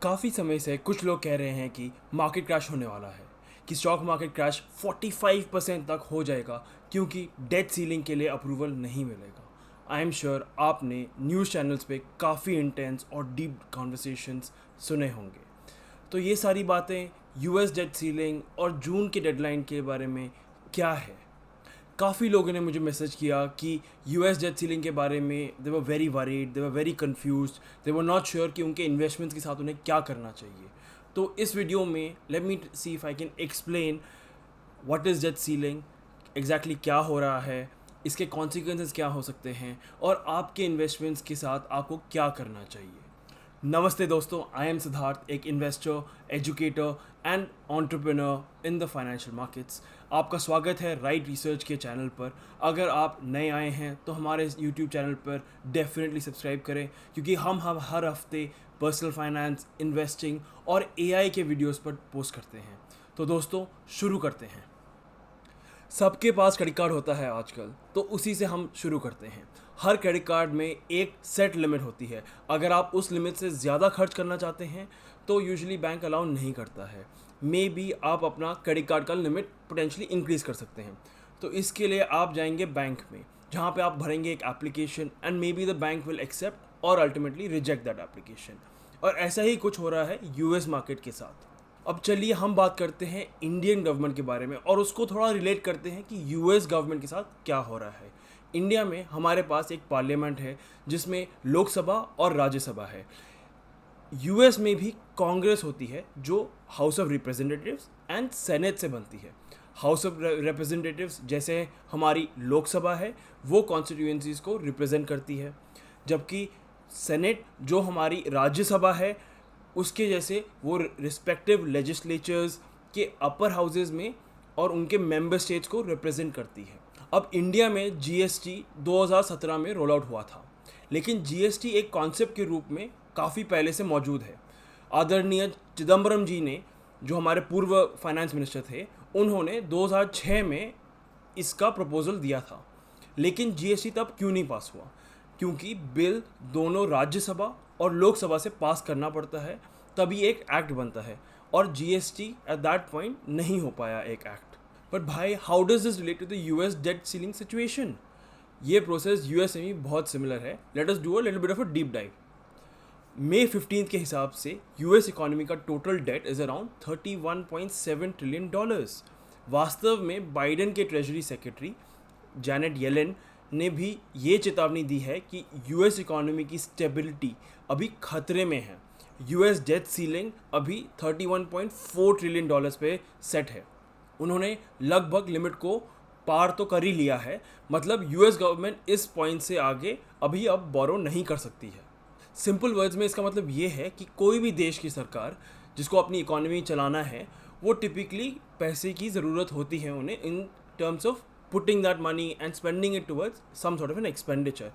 काफ़ी समय से कुछ लोग कह रहे हैं कि मार्केट क्रैश होने वाला है, कि स्टॉक मार्केट क्रैश 45% तक हो जाएगा क्योंकि डेट सीलिंग के लिए अप्रूवल नहीं मिलेगा। आई एम श्योर आपने न्यूज़ चैनल्स पे काफ़ी इंटेंस और डीप कॉन्वर्सेशंस सुने होंगे। तो ये सारी बातें यूएस डेट सीलिंग और जून के डेडलाइन के बारे में क्या है। काफ़ी लोगों ने मुझे मैसेज किया कि यूएस डेट सीलिंग के बारे में they were very worried, they were very confused, they were not sure कि उनके इन्वेस्टमेंट्स के साथ उन्हें क्या करना चाहिए। तो इस वीडियो में let me C if I can explain what is date ceiling, exactly क्या हो रहा है, इसके कॉन्सिक्वेंसेस क्या हो सकते हैं और आपके इन्वेस्टमेंट्स के साथ आपको क्या करना चाहिए। नमस्ते दोस्तों, आई एम सिद्धार्थ, एक investor, educator and entrepreneur in the financial markets. आपका स्वागत है राइट रिसर्च के चैनल पर। अगर आप नए आए हैं तो हमारे यूट्यूब चैनल पर डेफिनेटली सब्सक्राइब करें, क्योंकि हम हर हफ्ते पर्सनल फाइनेंस, इन्वेस्टिंग और एआई के वीडियोस पर पोस्ट करते हैं। तो दोस्तों शुरू करते हैं। सबके पास क्रेडिट कार्ड होता है आजकल, तो उसी से हम शुरू करते हैं। हर क्रेडिट कार्ड में एक सेट लिमिट होती है। अगर आप उस लिमिट से ज़्यादा खर्च करना चाहते हैं तो यूजुअली बैंक अलाउ नहीं करता है। मे बी आप अपना क्रेडिट कार्ड का लिमिट पोटेंशली इंक्रीज़ कर सकते हैं। तो इसके लिए आप जाएंगे बैंक में, जहाँ पे आप भरेंगे एक application and may be the bank will accept और अल्टीमेटली रिजेक्ट दैट एप्लीकेशन। और ऐसा ही कुछ हो रहा है यूएस मार्केट के साथ। अब चलिए हम बात करते हैं इंडियन गवर्नमेंट के बारे में और उसको थोड़ा रिलेट करते हैं कि यूएस गवर्नमेंट के साथ क्या हो रहा है। इंडिया में हमारे पास एक पार्लियामेंट है जिसमें लोकसभा और राज्यसभा है। यूएस में भी कांग्रेस होती है जो house of representatives and senate से बनती है। हाउस ऑफ रिप्रेजेंटेटिव्स जैसे हमारी लोकसभा है, वो कॉन्स्टिट्यूएंसीज को रिप्रेजेंट करती है, जबकि सेनेट जो हमारी राज्यसभा है उसके जैसे वो रिस्पेक्टिव लेजिस्लेचर्स के अपर हाउसेस में और उनके मेंबर स्टेट्स को रिप्रेजेंट करती है। अब इंडिया में जीएसटी 2017 में रोल आउट हुआ था, लेकिन जीएसटी एक कॉन्सेप्ट के रूप में काफ़ी पहले से मौजूद है। आदरणीय चिदम्बरम जी ने, जो हमारे पूर्व फाइनेंस मिनिस्टर थे, उन्होंने 2006 में इसका प्रपोजल दिया था। लेकिन जीएसटी तब क्यों नहीं पास हुआ? क्योंकि बिल दोनों राज्यसभा और लोकसभा से पास करना पड़ता है, तभी एक एक्ट बनता है, और जीएसटी एट दैट पॉइंट नहीं हो पाया एक एक्ट। बट भाई, how does this relate to the US debt ceiling situation? ये प्रोसेस यूएस में भी बहुत सिमिलर है। Let us do a little bit of a deep dive. मई 15 के हिसाब से यूएस इकोनॉमी का total debt is around $31.7 trillion. वास्तव में बाइडेन के ट्रेजरी सेक्रेटरी जैनेट येलेन ने भी ये चेतावनी दी है कि यूएस इकोनॉमी की स्टेबिलिटी अभी खतरे में है। यूएस डेट सीलिंग अभी $31.4 ट्रिलियन पे सेट है। उन्होंने लगभग लिमिट को पार तो कर ही लिया है। मतलब यूएस गवर्नमेंट इस पॉइंट से आगे अभी अब बोरो नहीं कर सकती है। सिंपल वर्ड्स में इसका मतलब ये है कि कोई भी देश की सरकार जिसको अपनी इकोनॉमी चलाना है, वो टिपिकली पैसे की ज़रूरत होती है उन्हें in terms of putting that money and spending it towards some sort of an expenditure.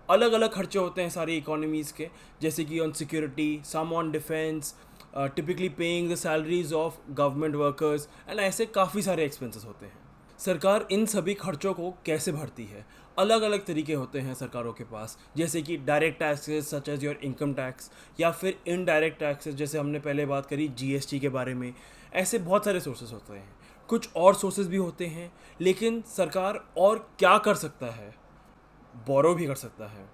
अलग अलग खर्चे होते हैं सारी इकोनॉमीज़ के, जैसे कि on security, some on defence, typically paying the salaries of government workers and ऐसे काफ़ी सारे एक्सपेंसेस होते हैं। सरकार इन सभी खर्चों को कैसे भरती है? अलग अलग तरीके होते हैं सरकारों के पास, जैसे कि direct taxes such as your income tax, या फिर इनडायरेक्ट टैक्सेस जैसे हमने पहले बात करी जीएसटी के बारे में। ऐसे बहुत सारे सोर्सेज होते हैं। कुछ और सोर्सेज भी होते हैं, लेकिन सरकार और क्या कर सकता है? बोरो भी कर सकता है।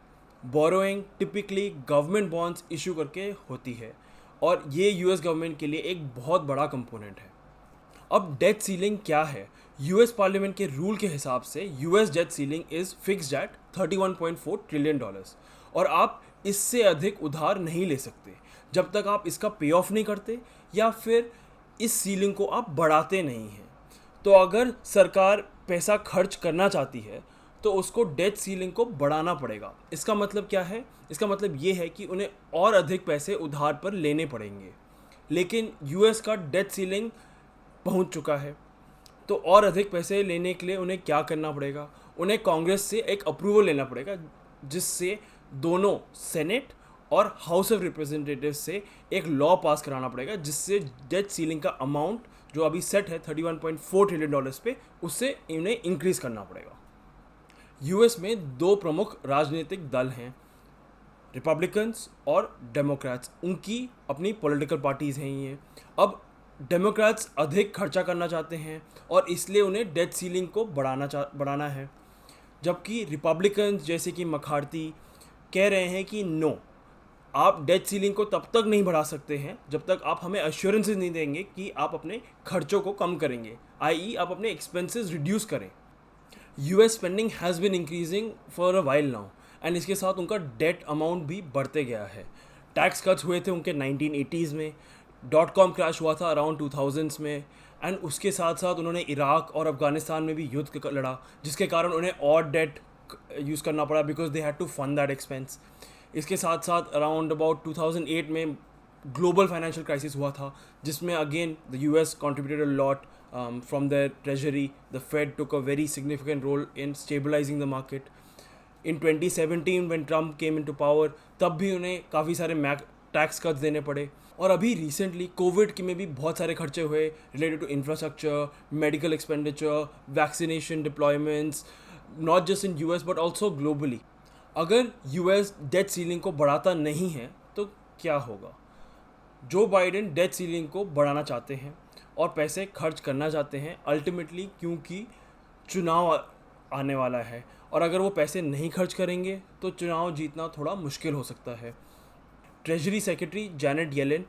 Borrowing typically government bonds issue करके होती है, और ये यूएस गवर्नमेंट के लिए एक बहुत बड़ा कंपोनेंट है। अब डेट सीलिंग क्या है? यूएस पार्लियामेंट के रूल के हिसाब से US debt ceiling is fixed at $31.4 trillion, और आप इससे अधिक उधार नहीं ले सकते जब तक आप इसका पे ऑफ नहीं करते या फिर इस सीलिंग को आप बढ़ाते नहीं हैं। तो अगर सरकार पैसा खर्च करना चाहती है तो उसको डेट सीलिंग को बढ़ाना पड़ेगा। इसका मतलब क्या है? इसका मतलब ये है कि उन्हें और अधिक पैसे उधार पर लेने पड़ेंगे। लेकिन यूएस का डेट सीलिंग पहुंच चुका है, तो और अधिक पैसे लेने के लिए उन्हें क्या करना पड़ेगा? उन्हें कांग्रेस से एक अप्रूवल लेना पड़ेगा, जिससे दोनों सेनेट और हाउस ऑफ रिप्रेजेंटेटिव्स से एक लॉ पास कराना पड़ेगा, जिससे डेट सीलिंग का अमाउंट जो अभी सेट है $31.4 ट्रिलियन पे, उससे इन्हें इंक्रीज़ करना पड़ेगा। यूएस में दो प्रमुख राजनीतिक दल हैं, रिपब्लिकन्स और डेमोक्रेट्स, उनकी अपनी पॉलिटिकल पार्टीज़ हैं ये। अब डेमोक्रेट्स अधिक खर्चा करना चाहते हैं और इसलिए उन्हें डेट सीलिंग को बढ़ाना है, जबकि रिपब्लिकन्स जैसे कि मखार्थी कह रहे हैं कि नो, आप डेट सीलिंग को तब तक नहीं बढ़ा सकते हैं जब तक आप हमें अश्योरेंसेस नहीं देंगे कि आप अपने खर्चों को कम करेंगे, आई आप अपने एक्सपेंसेस रिड्यूस करें। US spending has been increasing for a while now and इसके साथ उनका डेट अमाउंट भी बढ़ते गया है। टैक्स कट्स हुए थे उनके 1980s में, .com क्रैश हुआ था अराउंड 2000s में, एंड उसके साथ साथ उन्होंने इराक और अफगानिस्तान में भी युद्ध लड़ा, जिसके कारण उन्हें और डेट यूज़ करना पड़ा because they had to fund that expense. इसके साथ साथ अराउंड अबाउट 2008 में ग्लोबल फाइनेंशियल क्राइसिस हुआ था, जिसमें again the US contributed a lot from their treasury. The Fed took a very significant role in stabilizing the market. In 2017 when Trump came into power, तब भी उन्हें काफ़ी सारे tax cuts देने पड़े। और अभी रिसेंटली कोविड के में भी बहुत सारे खर्चे हुए related to infrastructure, medical expenditure, vaccination deployments, not just in US but also globally. अगर यूएस डेट सीलिंग को बढ़ाता नहीं है तो क्या होगा? जो बाइडेन डेट सीलिंग को बढ़ाना चाहते हैं और पैसे खर्च करना चाहते हैं अल्टीमेटली, क्योंकि चुनाव आने वाला है और अगर वो पैसे नहीं खर्च करेंगे तो चुनाव जीतना थोड़ा मुश्किल हो सकता है। ट्रेजरी सेक्रेटरी जैनेट येलेन,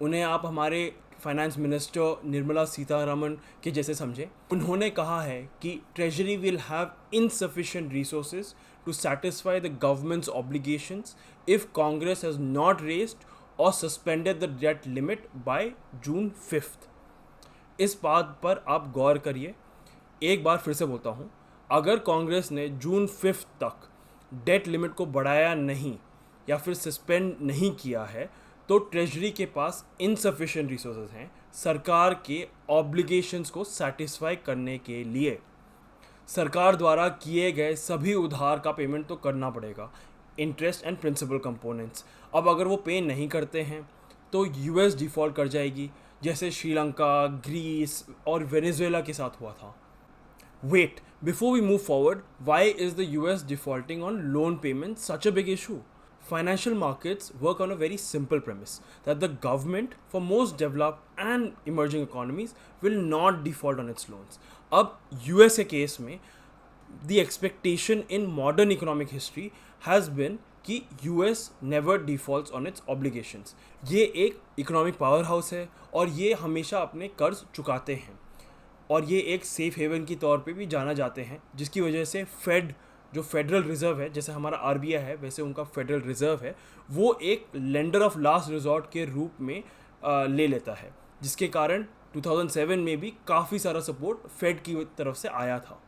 उन्हें आप हमारे फाइनेंस मिनिस्टर निर्मला सीतारमण के जैसे समझें, उन्होंने कहा है कि treasury will have insufficient resources to satisfy the government's obligations if Congress has not raised or suspended the debt limit by June 5th. इस बात पर आप गौर करिए, एक बार फिर से बोलता हूँ, अगर कांग्रेस ने जून 5th तक डेट लिमिट को बढ़ाया नहीं या फिर सस्पेंड नहीं किया है तो ट्रेजरी के पास इनसफिशिएंट रिसोर्सेज हैं सरकार के ऑब्लिगेशंस को सेटिस्फाई करने के लिए। सरकार द्वारा किए गए सभी उधार का पेमेंट तो करना पड़ेगा, इंटरेस्ट एंड प्रिंसिपल कंपोनेंट्स। अब अगर वो पे नहीं करते हैं तो यूएस डिफ़ॉल्ट कर जाएगी, जैसे श्रीलंका, ग्रीस और वेनेजुएला के साथ हुआ था। Wait, before we move forward, why is the US defaulting on loan payment such a big issue? Financial markets work on a very simple premise that the government for most developed and emerging economies will not default on its loans. अब US के case में the expectation in modern economic history has been कि US never defaults on its obligations. ये एक economic power house है और ये हमेशा अपने कर्ज चुकाते हैं और ये एक सेफ हेवन की तौर पे भी जाना जाते हैं, जिसकी वजह से फेड, जो फेडरल रिज़र्व है, जैसे हमारा आरबीआई है वैसे उनका फेडरल रिज़र्व है, वो एक लेंडर ऑफ लास्ट रिजॉर्ट के रूप में ले लेता है, जिसके कारण 2007 में भी काफ़ी सारा सपोर्ट फेड की तरफ से आया था।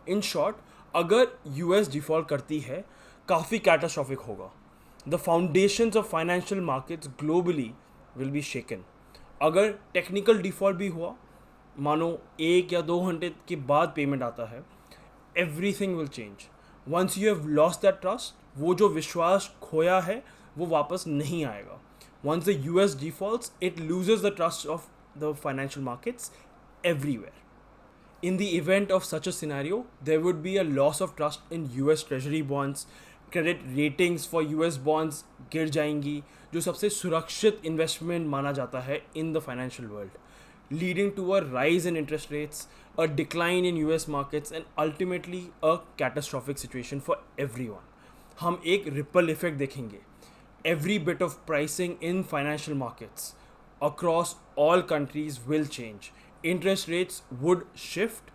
इन शॉर्ट, अगर यूएस डिफ़ॉल्ट करती है काफ़ी कैटास्ट्रॉफिक होगा। The foundations of financial markets globally will be shaken. अगर टेक्निकल डिफ़ॉल्ट भी हुआ, मानो 1 या 2 घंटे के बाद पेमेंट आता है, everything will change. Once you have lost that trust, वो जो विश्वास खोया है वो वापस नहीं आएगा। Once the US defaults, it loses the trust of the financial markets everywhere. In the event of such a scenario, there would be a loss of trust in US Treasury bonds, credit ratings for US bonds गिर जाएंगी, जो सबसे सुरक्षित investment माना जाता है in the financial world, leading to a rise in interest rates, a decline in US markets and ultimately a catastrophic situation for everyone. हम एक ripple effect देखेंगे. Every bit of pricing in financial markets across all countries will change. Interest rates would shift,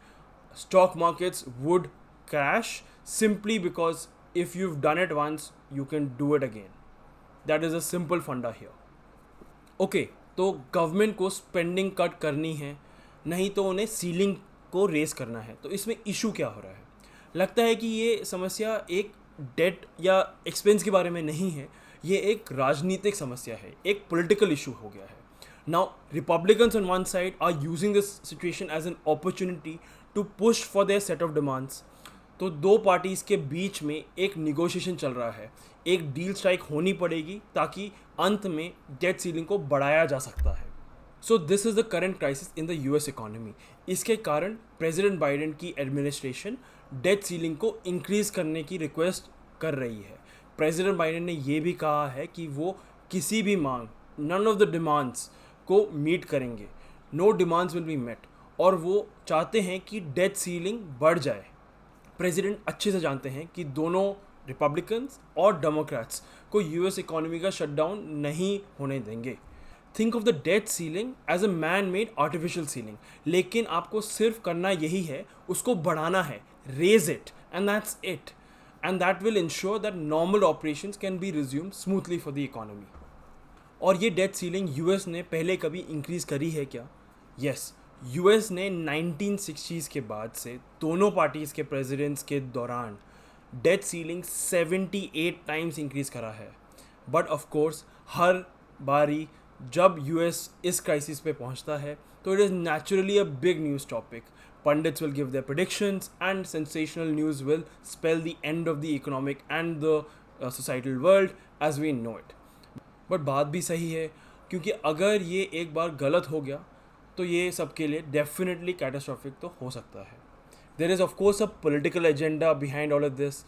stock markets would crash simply because if you've done it once, you can do it again. That is a simple funda here. Okay, तो government को spending cut करनी है, नहीं तो उन्हें ceiling को race करना है। तो इसमें इशू क्या हो रहा है? लगता है कि ये समस्या एक डेट या एक्सपेंस के बारे में नहीं है, ये एक राजनीतिक समस्या है, एक पॉलिटिकल इशू हो गया है। Now, Republicans on one side are using this situation as an opportunity to push for their set of demands. तो दो पार्टीज़ के बीच में एक निगोशिएशन चल रहा है, एक डील स्ट्राइक होनी पड़ेगी ताकि अंत में डेट सीलिंग को बढ़ाया जा सकता है। So this is the current crisis in the US economy. इसके कारण प्रेसिडेंट बाइडेन की एडमिनिस्ट्रेशन डेट सीलिंग को इंक्रीज़ करने की रिक्वेस्ट कर रही है। प्रेसिडेंट बाइडेन ने ये भी कहा है कि वो किसी भी मांग, नन ऑफ द डिमांड्स को मीट करेंगे, no demands will be met, और वो चाहते हैं कि डेट सीलिंग बढ़ जाए। प्रेसिडेंट अच्छे से जानते हैं कि दोनों रिपब्लिकन्स और डेमोक्रेट्स को यूएस इकोनॉमी का शटडाउन नहीं होने देंगे। Think of the debt ceiling as a man made artificial ceiling, लेकिन आपको सिर्फ करना यही है, उसको बढ़ाना है, raise it, and that's it, and that will ensure that normal operations can be resume smoothly for the economy. और ये डेट सीलिंग यूएस ने पहले कभी इंक्रीज़ करी है क्या? यस, यूएस ने 1960s के बाद से दोनों पार्टीज़ के प्रेसिडेंट्स के दौरान डेट सीलिंग 78 टाइम्स इंक्रीज़ करा है। बट ऑफ कोर्स हर बारी जब यूएस इस क्राइसिस पे पहुंचता है तो it is naturally a big news topic. Pundits will give their predictions and sensational news will spell the end of the economic and the societal world as we know it. But बात भी सही है, क्योंकि अगर ये एक बार गलत हो गया तो ये सबके लिए डेफिनेटली कैटास्ट्रॉफिक तो हो सकता है। There is of course a political agenda behind all of this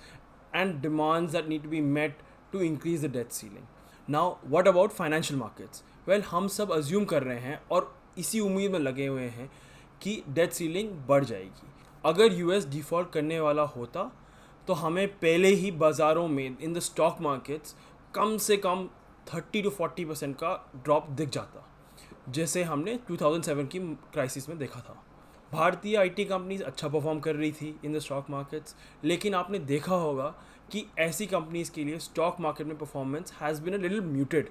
and demands that need to be met to increase the debt ceiling. Now what about financial markets? Well, हम सब assume कर रहे हैं और इसी उम्मीद में लगे हुए हैं कि डेट सीलिंग बढ़ जाएगी। अगर यूएस डिफ़ॉल्ट करने वाला होता तो हमें पहले ही बाज़ारों में इन द स्टॉक मार्केट्स कम से कम 30 to 40% का ड्रॉप दिख जाता, जैसे हमने 2007 की क्राइसिस में देखा था। भारतीय आईटी कंपनीज अच्छा परफॉर्म कर रही थी इन द स्टॉक मार्केट्स, लेकिन आपने देखा होगा कि ऐसी कंपनीज़ के लिए स्टॉक मार्केट में performance has been a little muted,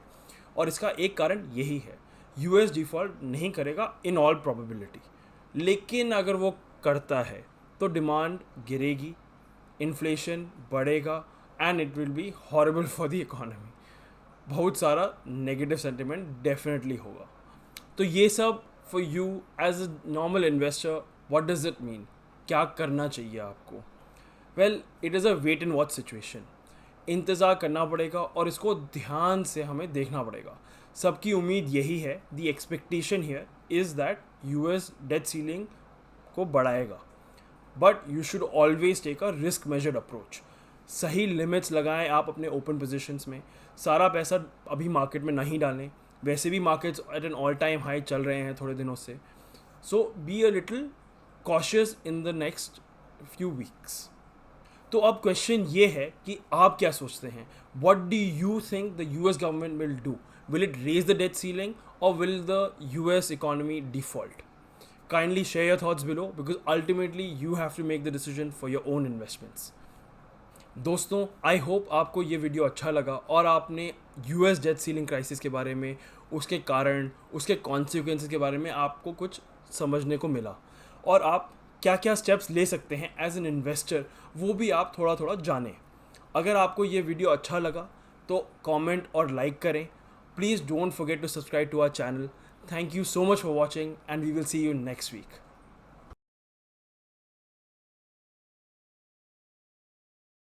और इसका एक कारण यही है, यूएस डिफ़ॉल्ट नहीं करेगा इन ऑल प्रोबेबिलिटी, लेकिन अगर वो करता है तो डिमांड गिरेगी, इन्फ्लेशन बढ़ेगा and it will be horrible for the economy. बहुत सारा नेगेटिव सेंटिमेंट डेफिनेटली होगा। तो ये सब for you as a normal investor, what does it mean? क्या करना चाहिए आपको? Well, it is a wait and watch situation. इंतज़ार करना पड़ेगा और इसको ध्यान से हमें देखना पड़ेगा। सबकी उम्मीद यही है, the expectation here is that US debt ceiling को बढ़ाएगा, but you should always take a risk measured approach. सही लिमिट्स लगाएं आप अपने ओपन पोजीशंस में, सारा पैसा अभी मार्केट में नहीं डालें, वैसे भी markets at an all time high चल रहे हैं थोड़े दिनों से। So be a little cautious in the next few weeks. तो अब क्वेश्चन ये है कि आप क्या सोचते हैं? What do you think the US government will do? Will it raise the debt ceiling or will the US economy default? Kindly share your thoughts below because ultimately you have to make the decision for your own investments. दोस्तों, I hope आपको ये video अच्छा लगा और आपने US debt ceiling crisis के बारे में, उसके कारण, उसके कॉन्सिक्वेंसेस के बारे में आपको कुछ समझने को मिला, और आप क्या क्या स्टेप्स ले सकते हैं एज एन इन्वेस्टर वो भी आप थोड़ा थोड़ा जानें। अगर आपको ये वीडियो अच्छा लगा तो कमेंट और लाइक करें। Please don't forget to subscribe to our channel. Thank you so much for watching and we will see you next week.